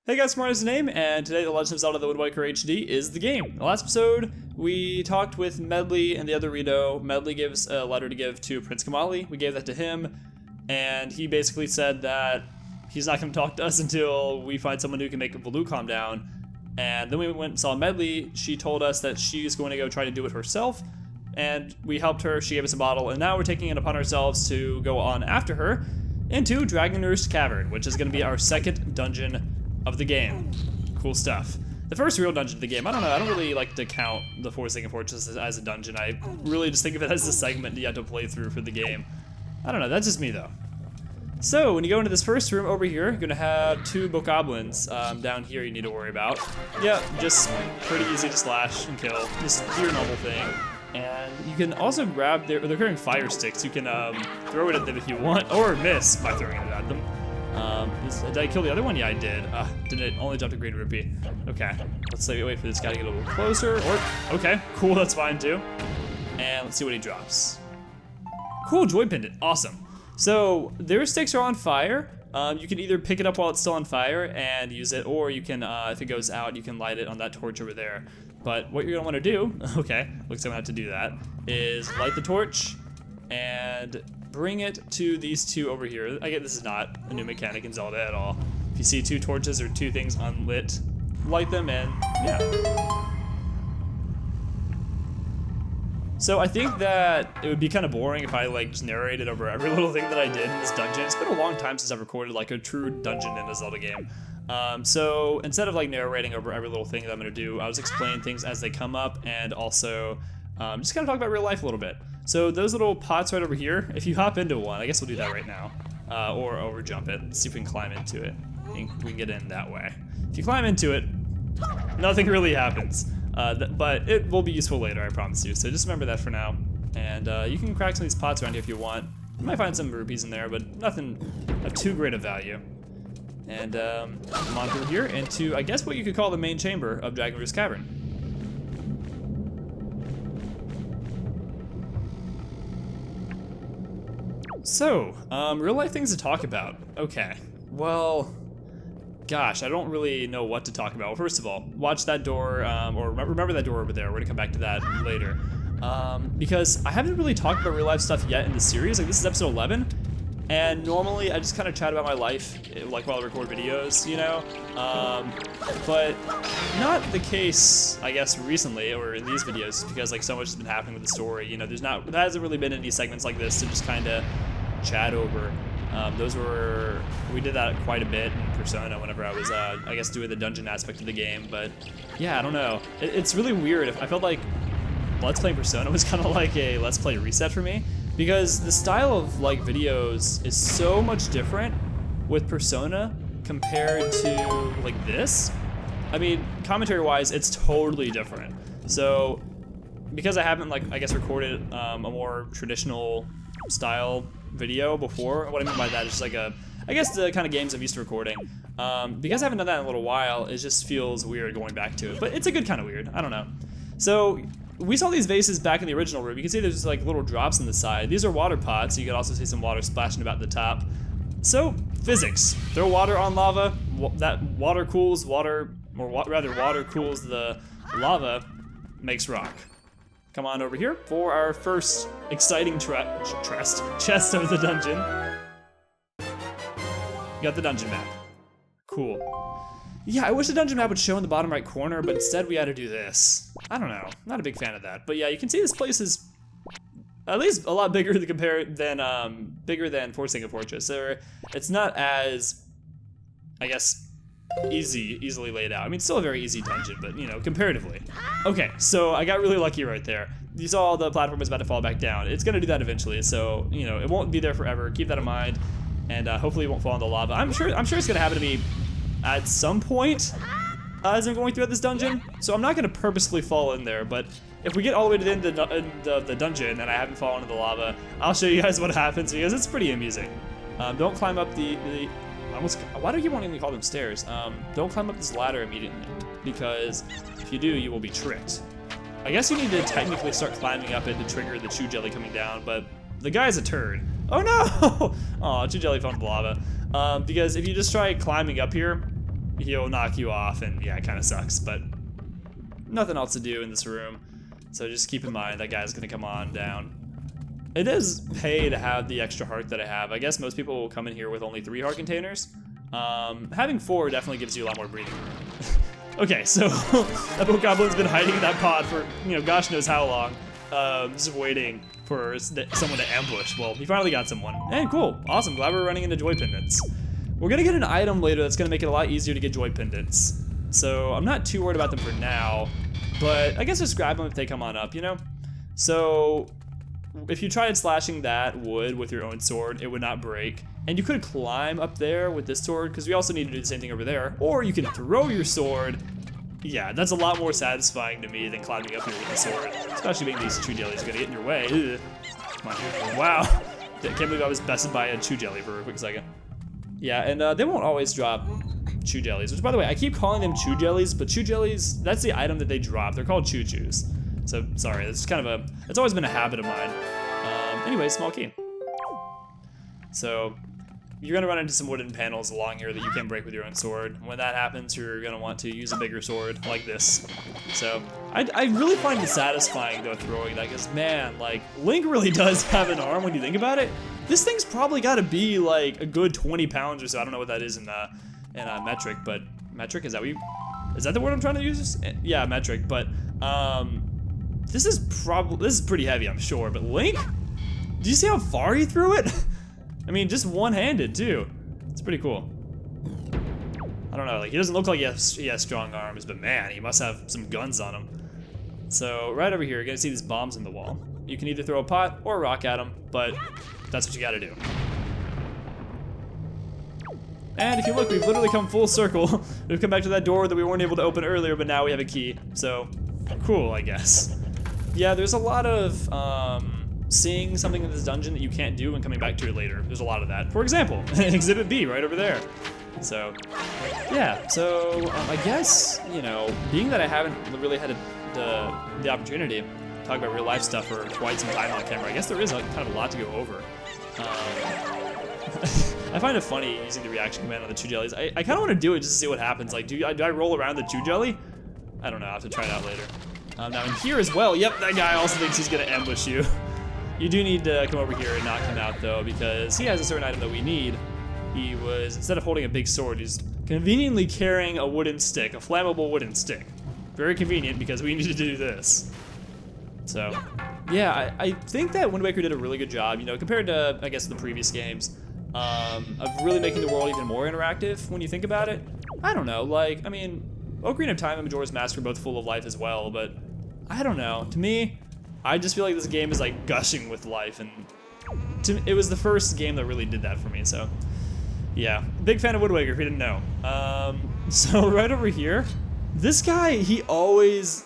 Hey guys, Martin's name, and today The Legend of Zelda: The Wind Waker HD is the game. The last episode, we talked with Medley and the other Rito. Medley gave us a letter to give to Prince Kamali. We gave that to him, and he basically said that he's not going to talk to us until we find someone who can make Baloo calm down. And then we went and saw Medley. She told us that she's going to go try to do it herself, and we helped her. She gave us a bottle, and now we're taking it upon ourselves to go on after her into Dragon Roost Cavern, which is going to be our second dungeon of the game. Cool stuff. The first real dungeon of the game. I don't know, I don't really like to count the Forsaken Fortress as a dungeon. I really just think of it as a segment you have to play through for the game. I don't know, that's just me though. So, when you go into this first room over here, you're gonna have two bokoblins down here you need to worry about. Yeah, just pretty easy to slash and kill. Just do your normal thing. And you can also grab they're carrying fire sticks. You can throw it at them if you want, or miss by throwing it at them. Did I kill the other one? Yeah, I did. Did it only jump to Green Rupee? Okay, let's wait for this guy to get a little closer. Or, okay, cool, that's fine too. And let's see what he drops. Cool, Joy Pendant, awesome. So, their sticks are on fire. You can either pick it up while it's still on fire and use it, or you can, if it goes out, you can light it on that torch over there. But what you're gonna wanna do, okay, looks like I'm gonna have to do that, is light the torch and bring it to these two over here. I get this is not a new mechanic in Zelda at all. If you see two torches or two things unlit, light them and yeah. So I think that it would be kind of boring if I like just narrated over every little thing that I did in this dungeon. It's been a long time since I've recorded like a true dungeon in a Zelda game. So instead of like narrating over every little thing that I'm gonna do, I was explaining things as they come up and also just kind of talk about real life a little bit. So those little pots right over here, if you hop into one, I guess we'll do that right now, or over jump it, see if we can climb into it. We can get in that way. If you climb into it, nothing really happens, but it will be useful later, I promise you. So just remember that for now. And you can crack some of these pots around here if you want. You might find some rupees in there, but nothing of too great a value. And come on through here into, I guess what you could call the main chamber of Dragon Roost Cavern. So, real life things to talk about. Okay, well, gosh, I don't really know what to talk about. Well, first of all, watch that door, or remember that door over there. We're gonna come back to that later. Because I haven't really talked about real life stuff yet in the series. Like, this is episode 11, and normally I just kind of chat about my life, like while I record videos, you know? But not the case, I guess, recently, or in these videos, because like so much has been happening with the story. You know, there hasn't really been any segments like this to just kind of chat over. We did that quite a bit in Persona whenever I was, I guess, doing the dungeon aspect of the game, but yeah, I don't know. It's really weird. I felt like Let's Play Persona was kind of like a Let's Play reset for me, because the style of like videos is so much different with Persona compared to like this. I mean, commentary-wise, it's totally different. So, because I haven't like, I guess, recorded a more traditional style video before, what I mean by that is just like I guess the kind of games I'm used to recording. Because I haven't done that in a little while, it just feels weird going back to it. But it's a good kind of weird, I don't know. So, we saw these vases back in the original room. You can see there's like little drops on the side. These are water pots, so you can also see some water splashing about the top. So, physics. Throw water on lava, that water cools water, or rather water cools the lava, makes rock. Come on over here for our first exciting chest of the dungeon. You got the dungeon map. Cool. Yeah, I wish the dungeon map would show in the bottom right corner, but instead we had to do this. I don't know, not a big fan of that. But yeah, you can see this place is at least a lot bigger than Forsaken Fortress. It's not as, I guess, easily laid out. I mean, it's still a very easy dungeon, but you know, comparatively. Okay, so I got really lucky right there. You saw the platform was about to fall back down. It's gonna do that eventually, so you know, it won't be there forever. Keep that in mind, and hopefully it won't fall into lava. I'm sure it's gonna happen to me at some point as I'm going through this dungeon. So I'm not gonna purposefully fall in there, but if we get all the way to the end of the dungeon and I haven't fallen into the lava, I'll show you guys what happens because it's pretty amusing. Don't climb up why do you want to call them stairs? Don't climb up this ladder immediately, because if you do, you will be tricked. I guess you need to technically start climbing up it to trigger the chew jelly coming down, but the guy's a turd. Oh no! Aw, chew jelly fell into the lava. Because if you just try climbing up here, he'll knock you off, and yeah, it kind of sucks, but nothing else to do in this room. So just keep in mind that guy's gonna come on down. It does pay to have the extra heart that I have. I guess most people will come in here with only 3 heart containers. Having 4 definitely gives you a lot more breathing room. Okay, so that Goblin's been hiding in that pod for, gosh knows how long. Just waiting for someone to ambush. Well, he finally got someone. And cool, awesome, glad we're running into joy pendants. We're gonna get an item later that's gonna make it a lot easier to get joy pendants. So I'm not too worried about them for now, but I guess just grab them if they come on up, So if you tried slashing that wood with your own sword, it would not break. And you could climb up there with this sword, because we also need to do the same thing over there. Or you can throw your sword. Yeah, that's a lot more satisfying to me than climbing up here with the sword. Especially being these chew jellies are gonna get in your way. Ugh. Come on. Wow. I can't believe I was bested by a chew jelly for a quick second. Yeah, and they won't always drop chew jellies, which by the way, I keep calling them chew jellies, but chew jellies, that's the item that they drop. They're called chew-chews. So, sorry, it's kind of it's always been a habit of mine. Anyway, small key. So, you're gonna run into some wooden panels along here that you can break with your own sword. When that happens, you're gonna want to use a bigger sword like this. So, I really find it satisfying though throwing that, because man, like, Link really does have an arm when you think about it. This thing's probably gotta be like a good 20 pounds or so. I don't know what that is in metric, but metric, is that the word I'm trying to use? Yeah, metric, but this is pretty heavy, I'm sure, but Link? Do you see how far he threw it? I mean, just one-handed too. It's pretty cool. I don't know, like, he doesn't look like he has strong arms, but man, he must have some guns on him. So right over here, you're gonna see these bombs in the wall. You can either throw a pot or a rock at them, but that's what you gotta do. And if you look, we've literally come full circle. We've come back to that door that we weren't able to open earlier, but now we have a key. So, cool, I guess. Yeah, there's a lot of seeing something in this dungeon that you can't do and coming back to it later. There's a lot of that. For example, Exhibit B right over there. So, yeah, so I guess, being that I haven't really had the opportunity to talk about real life stuff for quite some time on camera, I guess there is kind of a lot to go over. I find it funny using the reaction command on the chew jellies. I kind of want to do it just to see what happens. Like, do I roll around the chew jelly? I don't know, I'll have to try it out later. Now in here as well, yep, that guy also thinks he's gonna ambush you. You do need to come over here and knock him out though, because he has a certain item that we need. He was, instead of holding a big sword, he's conveniently carrying a wooden stick, a flammable wooden stick. Very convenient because we need to do this. So, yeah, I think that Wind Waker did a really good job, compared to, I guess, the previous games. Of really making the world even more interactive when you think about it. I don't know, like, I mean, Ocarina of Time and Majora's Mask are both full of life as well, but I don't know. To me, I just feel like this game is like gushing with life, and it was the first game that really did that for me, so yeah. Big fan of Wind Waker if you didn't know. So right over here, this guy, he always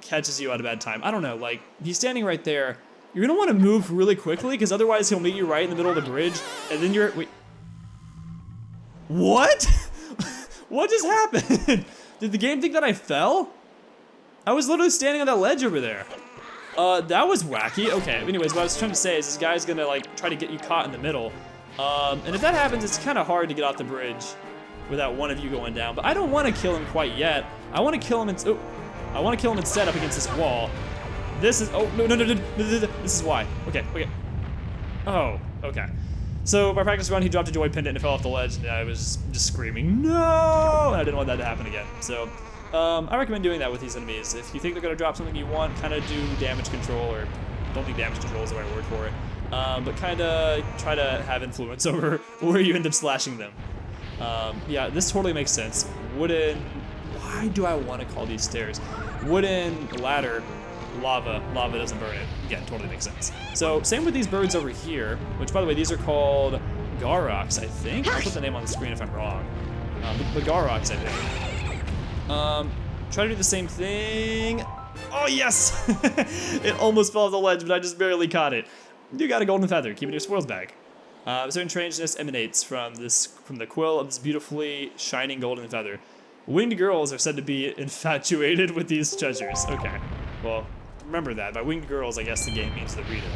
catches you at a bad time. I don't know, like, he's standing right there. You're gonna want to move really quickly, because otherwise he'll meet you right in the middle of the bridge, and then wait. What? What just happened? Did the game think that I fell? I was literally standing on that ledge over there. That was wacky. Okay, anyways, what I was trying to say is this guy's gonna, like, try to get you caught in the middle. And if that happens, it's kind of hard to get off the bridge without one of you going down, but I don't want to kill him quite yet. I want to kill him instead up against this wall. This is, oh, no, this is why. Okay. Oh, okay. So my practice run, he dropped a joy pendant and it fell off the ledge, and I was just screaming, no! And I didn't want that to happen again. So I recommend doing that with these enemies. If you think they're gonna drop something you want, kind of do damage control, or don't think damage control is the right word for it, but kind of try to have influence over where you end up slashing them. Yeah, this totally makes sense. Wooden, why do I want to call these stairs? Wooden ladder. Lava doesn't burn it. Again, totally makes sense. So, same with these birds over here, which, by the way, these are called Gaara Rocks, I think. I'll put the name on the screen if I'm wrong. But Gaara Rocks, I think. Try to do the same thing. Oh, yes! It almost fell off the ledge, but I just barely caught it. You got a golden feather. Keep it in your squirrel's bag. A certain strangeness emanates from the quill of this beautifully shining golden feather. Winged girls are said to be infatuated with these treasures. Okay, well, remember that. By winged girls, I guess the game means the Rito.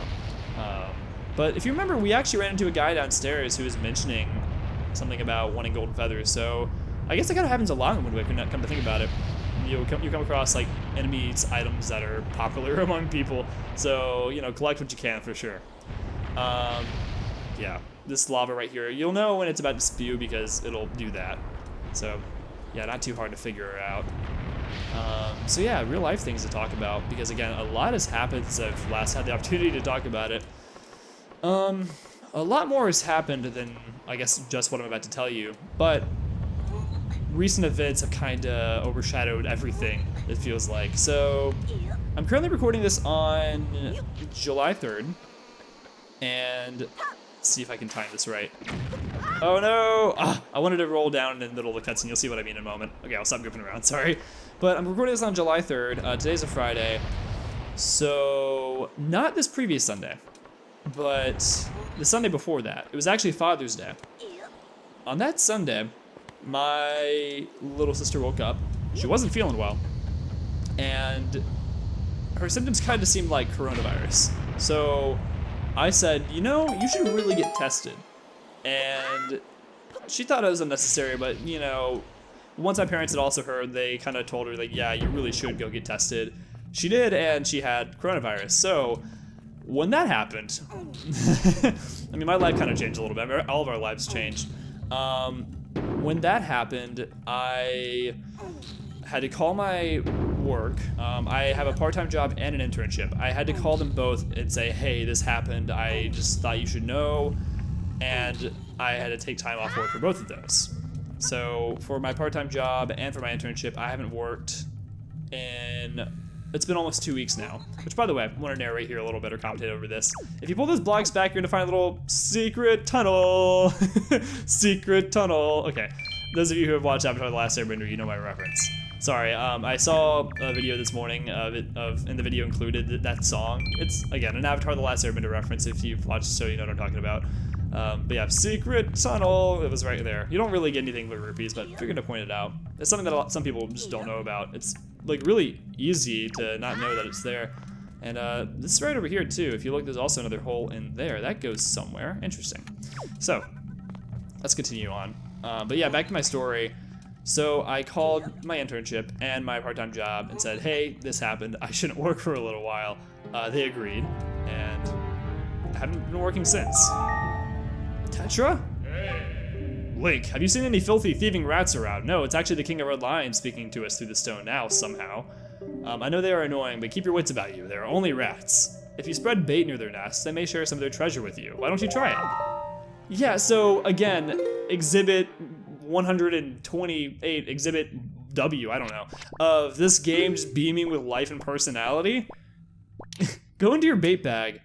But if you remember, we actually ran into a guy downstairs who was mentioning something about wanting golden feathers. So I guess that kind of happens a lot in Wind Waker, come to think about it. You come across like enemies, items that are popular among people. So, you know, collect what you can for sure. Yeah, this lava right here, you'll know when it's about to spew because it'll do that. So, yeah, not too hard to figure out. So yeah, real life things to talk about because again, a lot has happened since I've last had the opportunity to talk about it. A lot more has happened than, I guess, just what I'm about to tell you, but recent events have kind of overshadowed everything, it feels like. So, I'm currently recording this on July 3rd, and let's see if I can time this right. Oh no! I wanted to roll down in the middle of the cutscene, you'll see what I mean in a moment. Okay, I'll stop goofing around, sorry. But I'm recording this on July 3rd, today's a Friday, so not this previous Sunday, but the Sunday before that. It was actually Father's Day. On that Sunday, my little sister woke up. She wasn't feeling well, and her symptoms kind of seemed like coronavirus. So I said, you know, you should really get tested. And she thought it was unnecessary, but you know, once my parents had also heard, they kind of told her like, yeah, you really should go get tested. She did, and she had coronavirus. So when that happened, I mean, my life kind of changed a little bit. All of our lives changed. When that happened, I had to call my work. I have a part-time job and an internship. I had to call them both and say, hey, this happened. I just thought you should know. And I had to take time off work for both of those. So for my part-time job and for my internship, I haven't worked in, it's been almost 2 weeks now. Which, by the way, I want to narrate here a little bit or commentate over this. If you pull those blocks back, you're gonna find a little secret tunnel. Secret tunnel. Okay, those of you who have watched Avatar: The Last Airbender, you know my reference. Sorry, I saw a video this morning and the video included that song. It's, again, an Avatar: The Last Airbender reference. If you've watched the show, you know what I'm talking about. But yeah, secret tunnel, it was right there. You don't really get anything but rupees, but I figured to point it out. It's something that some people just don't know about. It's like really easy to not know that it's there. And this is right over here too. If you look, there's also another hole in there. That goes somewhere. Interesting. So, let's continue on. But yeah, back to my story. So I called my internship and my part-time job and said, hey, this happened. I shouldn't work for a little while. They agreed, and I haven't been working since. Tetra? Hey. Link, have you seen any filthy thieving rats around? No, it's actually the King of Red Lion speaking to us through the stone now, somehow. I know they are annoying, but keep your wits about you. They are only rats. If you spread bait near their nests, they may share some of their treasure with you. Why don't you try it? Yeah, so again, Exhibit 128, Exhibit W, I don't know, of this game just beaming with life and personality. Go into your bait bag.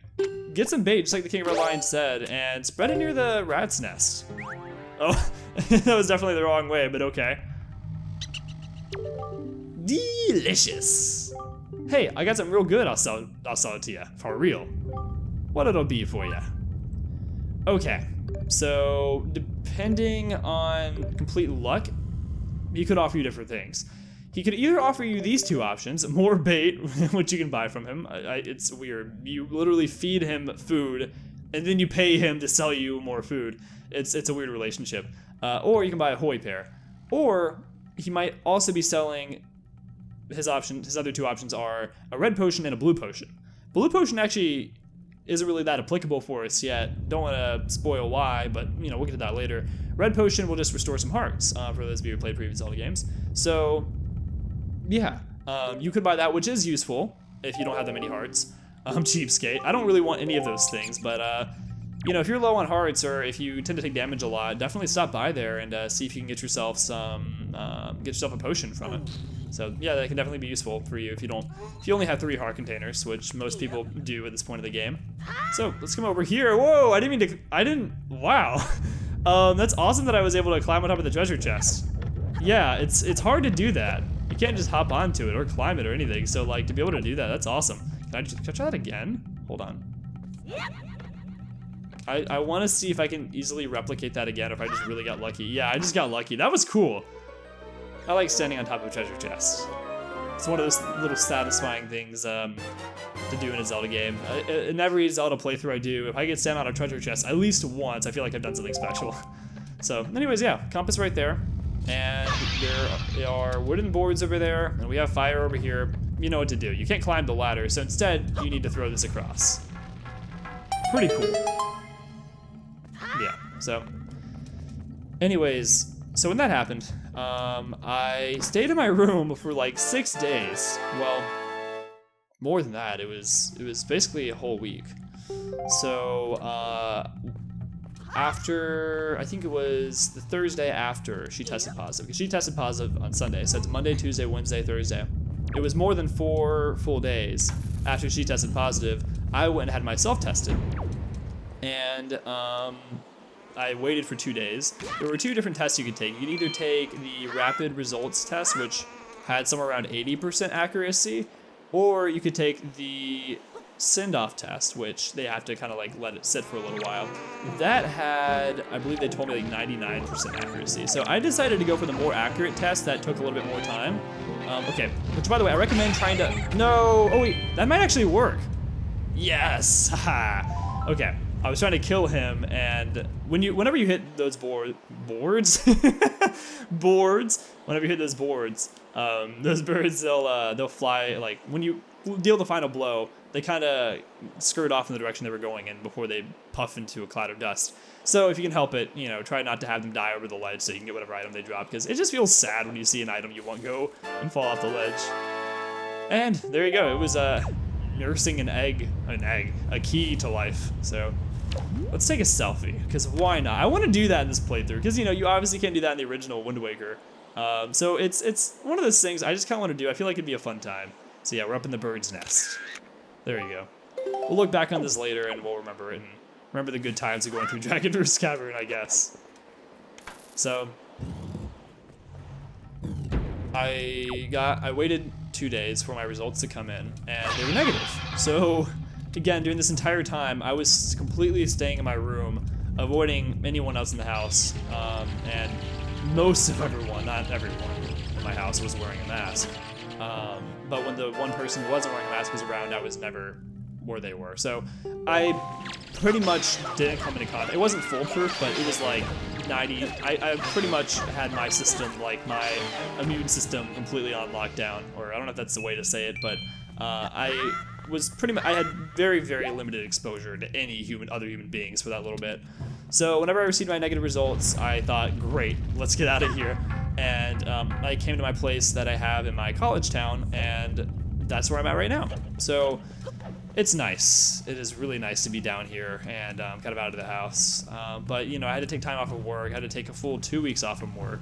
Get some bait, just like the King of Red Lion said, and spread it near the rat's nest. Oh, that was definitely the wrong way, but okay. Delicious. Hey, I got something real good. I'll sell it to you for real. What it'll be for you? Okay, so depending on complete luck, he could offer you different things. He could either offer you these two options, more bait, which you can buy from him. It's weird. You literally feed him food, and then you pay him to sell you more food. It's a weird relationship. Or you can buy a Hoi pair. Or he might also be selling his other two options are a red potion and a blue potion. Blue potion actually isn't really that applicable for us yet. Don't want to spoil why, but you know, we'll get to that later. Red potion will just restore some hearts for those of you who played previous Zelda games. So yeah, you could buy that, which is useful if you don't have that many hearts. Cheapskate. I don't really want any of those things, but you know, if you're low on hearts or if you tend to take damage a lot, definitely stop by there and see if you can get yourself a potion from it. So yeah, that can definitely be useful for you if you only have 3 heart containers, which most people do at this point of the game. So let's come over here. Whoa, wow. That's awesome that I was able to climb on top of the treasure chest. Yeah, it's hard to do that. You can't just hop onto it or climb it or anything. So like to be able to do that, that's awesome. Can I try that again? Hold on. I want to see if I can easily replicate that again, or if I just really got lucky. Yeah, I just got lucky. That was cool. I like standing on top of a treasure chest. It's one of those little satisfying things to do in a Zelda game. In every Zelda playthrough I do, if I get stand on a treasure chest at least once, I feel like I've done something special. So anyways, yeah, compass right there. And there are wooden boards over there, and we have fire over here. You know what to do. You can't climb the ladder, so instead you need to throw this across. Pretty cool. Yeah, so anyways, so when that happened, I stayed in my room for like 6 days. Well, more than that, it was basically a whole week. So after, I think it was the Thursday after she tested positive, because she tested positive on Sunday, so it's Monday, Tuesday, Wednesday, Thursday. It was more than 4 full days after she tested positive, I went and had myself tested. And I waited for 2 days. There were 2 different tests you could take. You could either take the rapid results test, which had somewhere around 80% accuracy, or you could take the send-off test, which they have to kind of like let it sit for a little while. That had, I believe they told me, like 99% accuracy. So I decided to go for the more accurate test that took a little bit more time. Okay, which by the way, I recommend trying to, no, oh wait, that might actually work. Yes, haha. Okay, I was trying to kill him, and whenever you hit those boards, whenever you hit those boards, those birds, they'll fly, like, when you deal the final blow, they kind of skirt off in the direction they were going in before they puff into a cloud of dust. So if you can help it, you know, try not to have them die over the ledge so you can get whatever item they drop, because it just feels sad when you see an item you want go and fall off the ledge. And there you go. It was nursing a key to life. So let's take a selfie, because why not? I want to do that in this playthrough, because you know you obviously can't do that in the original Wind Waker. So it's one of those things I just kind of want to do. I feel like it'd be a fun time. So yeah, we're up in the bird's nest. There you go. We'll look back on this later and we'll remember it and remember the good times of going through Dragon Roost Cavern, I guess. So I waited 2 days for my results to come in, and they were negative. So again, during this entire time, I was completely staying in my room, avoiding anyone else in the house, and most of everyone, not everyone in my house, was wearing a mask. But when the one person who wasn't wearing a mask was around, I was never where they were. So I pretty much didn't come into contact. It wasn't foolproof, but it was like 90. I pretty much had my system, like my immune system, completely on lockdown. Or I don't know if that's the way to say it, but I had very, very limited exposure to any other human beings for that little bit. So whenever I received my negative results, I thought, great, let's get out of here. And I came to my place that I have in my college town, and that's where I'm at right now. So it's nice. It is really nice to be down here and kind of out of the house. But you know, I had to take time off of work. I had to take a full 2 weeks off from work.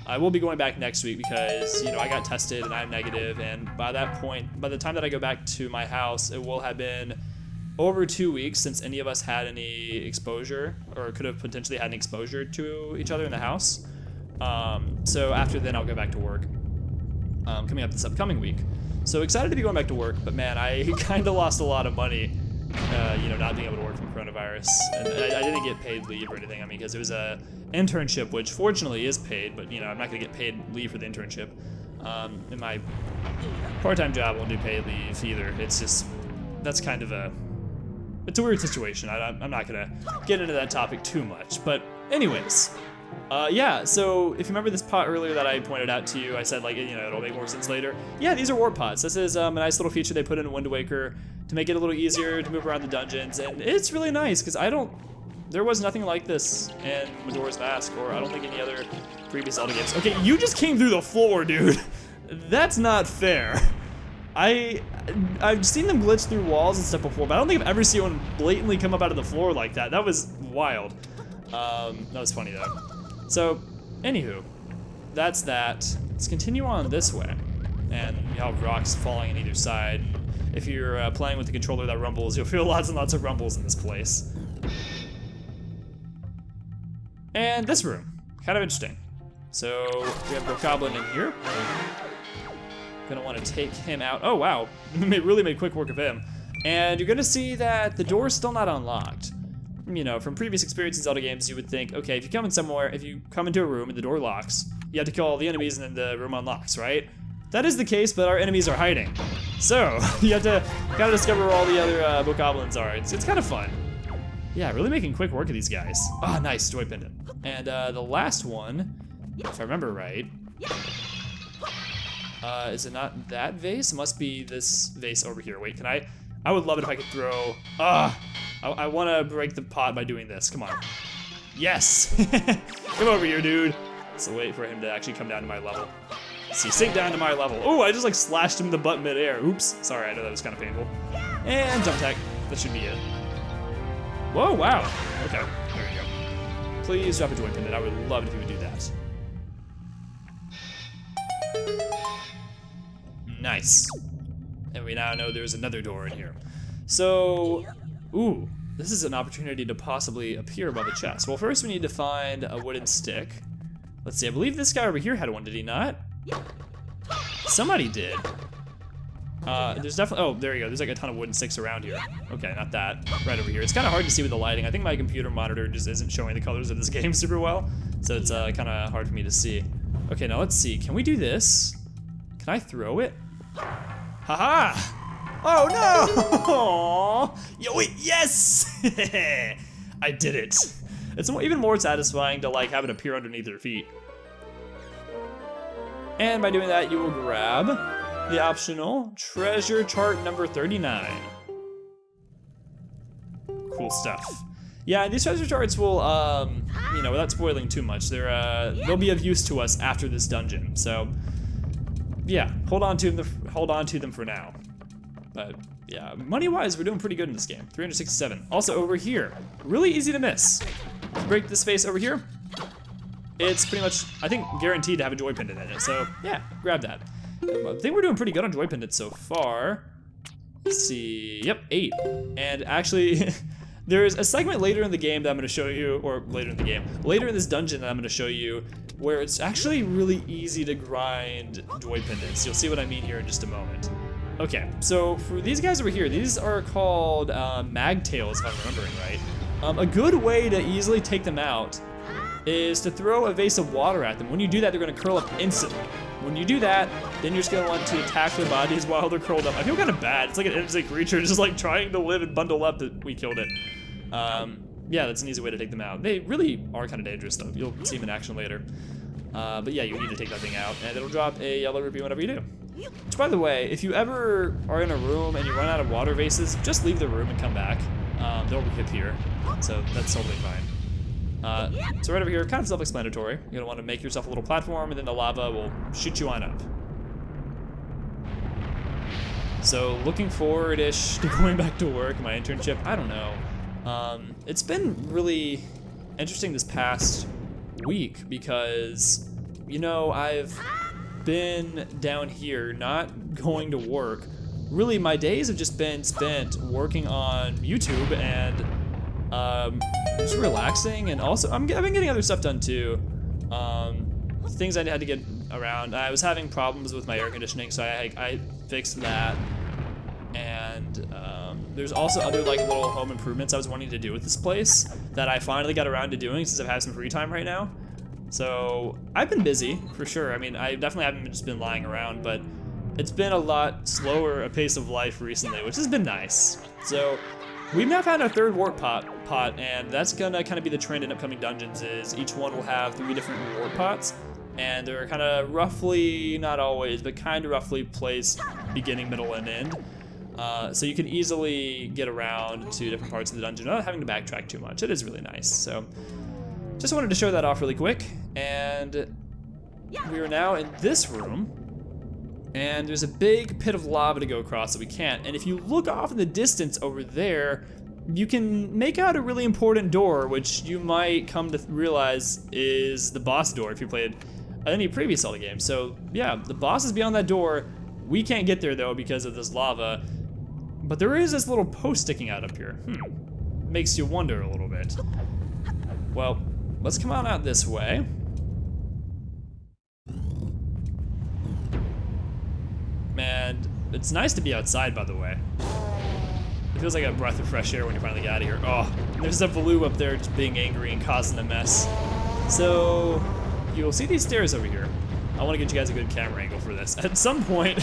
I will be going back next week because, you know, I got tested and I'm negative, and by that point, by the time that I go back to my house, it will have been over 2 weeks since any of us had any exposure or could have potentially had an exposure to each other in the house. So after then, I'll go back to work coming up this upcoming week. So excited to be going back to work, but man, I kind of lost a lot of money, you know, not being able to work from coronavirus. And I didn't get paid leave or anything, I mean, because it was a internship, which fortunately is paid, but you know, I'm not gonna get paid leave for the internship. In my part-time job, I won't do paid leave either. It's just, that's kind of it's a weird situation. I'm not gonna get into that topic too much, but anyways. Yeah, so if you remember this pot earlier that I pointed out to you, I said, like, you know, it'll make more sense later. Yeah, these are warp pots. This is a nice little feature they put in Wind Waker to make it a little easier to move around the dungeons, and it's really nice, because there was nothing like this in Majora's Mask, or I don't think any other previous Zelda games. Okay, you just came through the floor, dude. That's not fair. I've seen them glitch through walls and stuff before, but I don't think I've ever seen one blatantly come up out of the floor like that. That was wild. That was funny, though. So, anywho, that's that. Let's continue on this way. And you have rocks falling on either side. If you're playing with the controller that rumbles, you'll feel lots and lots of rumbles in this place. And this room, kind of interesting. So, we have Bokoblin in here. Gonna want to take him out. Oh, wow. Really made quick work of him. And you're gonna see that the door's still not unlocked. You know, from previous experience in Zelda games, you would think, okay, if you come into a room and the door locks, you have to kill all the enemies and then the room unlocks, right? That is the case, but our enemies are hiding. So, you have to kind of discover where all the other Bokoblins are. It's kind of fun. Yeah, really making quick work of these guys. Ah, nice, Joy Pendant. And the last one if I remember right. Is it not that vase? It must be this vase over here. Wait, can I? I would love it if I could throw. I want to break the pot by doing this. Come on. Yes. Come over here, dude. So wait for him to actually come down to my level. See, sink down to my level. Oh, I just like slashed him in the butt midair. Oops. Sorry, I know that was kind of painful. And jump attack. That should be it. Whoa, wow. Okay, there you go. Please drop a joint pendant. I would love it if you would do that. Nice. And we now know there's another door in here. So, ooh, this is an opportunity to possibly appear above the chest. Well, first we need to find a wooden stick. Let's see, I believe this guy over here had one, did he not? Somebody did. There's definitely, oh, there you go. There's like a ton of wooden sticks around here. Okay, not that, right over here. It's kind of hard to see with the lighting. I think my computer monitor just isn't showing the colors of this game super well. So it's kind of hard for me to see. Okay, now let's see. Can we do this? Can I throw it? Haha! Oh no! Yo, wait, yes! I did it. It's even more satisfying to like have it appear underneath your feet. And by doing that, you will grab the optional treasure chart number 39. Cool stuff. Yeah, these treasure charts will, you know, without spoiling too much, they'll be of use to us after this dungeon. So, yeah, hold on to them for now. But yeah, money-wise, we're doing pretty good in this game. 367. Also over here, really easy to miss. Break this face over here. It's pretty much, I think, guaranteed to have a joy pendant in it. So yeah, grab that. I think we're doing pretty good on joy pendants so far. Let's see, yep, 8. And actually, there's a segment later in the game that I'm gonna show you, or later in this dungeon that I'm gonna show you, where it's actually really easy to grind joy pendants. You'll see what I mean here in just a moment. Okay, so for these guys over here, these are called magtails, if I'm remembering right. A good way to easily take them out is to throw a vase of water at them. When you do that, they're gonna curl up instantly. When you do that, then you're just gonna want to attack their bodies while they're curled up. I feel kind of bad. It's like an innocent creature just like trying to live and bundle up that we killed it. Yeah, that's an easy way to take them out. They really are kind of dangerous though. You'll see them in action later. But yeah, you need to take that thing out and it'll drop a yellow rupee whenever you do. Which, by the way, if you ever are in a room and you run out of water vases, just leave the room and come back. They'll reappear, so that's totally fine. So right over here, kind of self-explanatory. You're gonna want to make yourself a little platform, and then the lava will shoot you on up. So looking forward-ish to going back to work, my internship. I don't know. It's been really interesting this past week because, you know, I've been down here not going to work. Really, my days have just been spent working on YouTube and just relaxing, and also I've been getting other stuff done too. Things I had to get around. I was having problems with my air conditioning, so I fixed that. And there's also other like little home improvements I was wanting to do with this place that I finally got around to doing since I've had some free time right now. So I've been busy for sure. I mean, I definitely haven't just been lying around, but it's been a lot slower a pace of life recently, which has been nice. So we now found our third wart pot, and that's gonna kind of be the trend in upcoming dungeons. Is each one will have 3 different wart pots, and they're kind of roughly, not always, but kind of roughly placed beginning, middle, and end. So you can easily get around to different parts of the dungeon without having to backtrack too much. It is really nice. So just wanted to show that off really quick, and we are now in this room. And there's a big pit of lava to go across that we can't. And if you look off in the distance over there, you can make out a really important door, which you might come to realize is the boss door if you played any previous Zelda game. So yeah, the boss is beyond that door. We can't get there though because of this lava. But there is this little post sticking out up here. Makes you wonder a little bit. Well, let's come on out this way. And it's nice to be outside, by the way. It feels like a breath of fresh air when you finally get out of here. Oh, there's a Valoo up there just being angry and causing a mess. So, you'll see these stairs over here. I want to get you guys a good camera angle for this. At some point,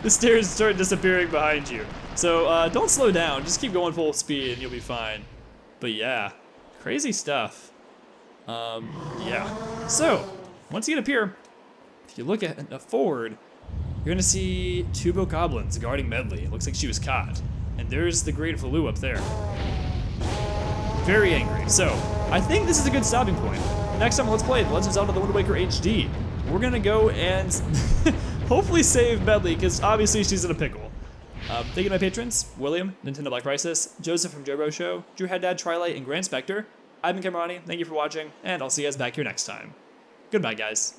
the stairs start disappearing behind you. So, don't slow down. Just keep going full speed and you'll be fine. But yeah, crazy stuff. Yeah. So, Once you get up here, if you look at forward, you're gonna see two bokoblins guarding Medley. It looks like she was caught. And there's the Great Falu up there. Very angry. So, I think this is a good stopping point. Next time, let's play The Legend of Zelda: The Wind Waker HD. We're gonna go and hopefully save Medley, because obviously she's in a pickle. Thank you to my patrons, William, Nintendo Black Crisis, Joseph from Jobo Show, Drew Haddad, Trilight, and Grand Spectre. I've been Camerani, thank you for watching, and I'll see you guys back here next time. Goodbye, guys.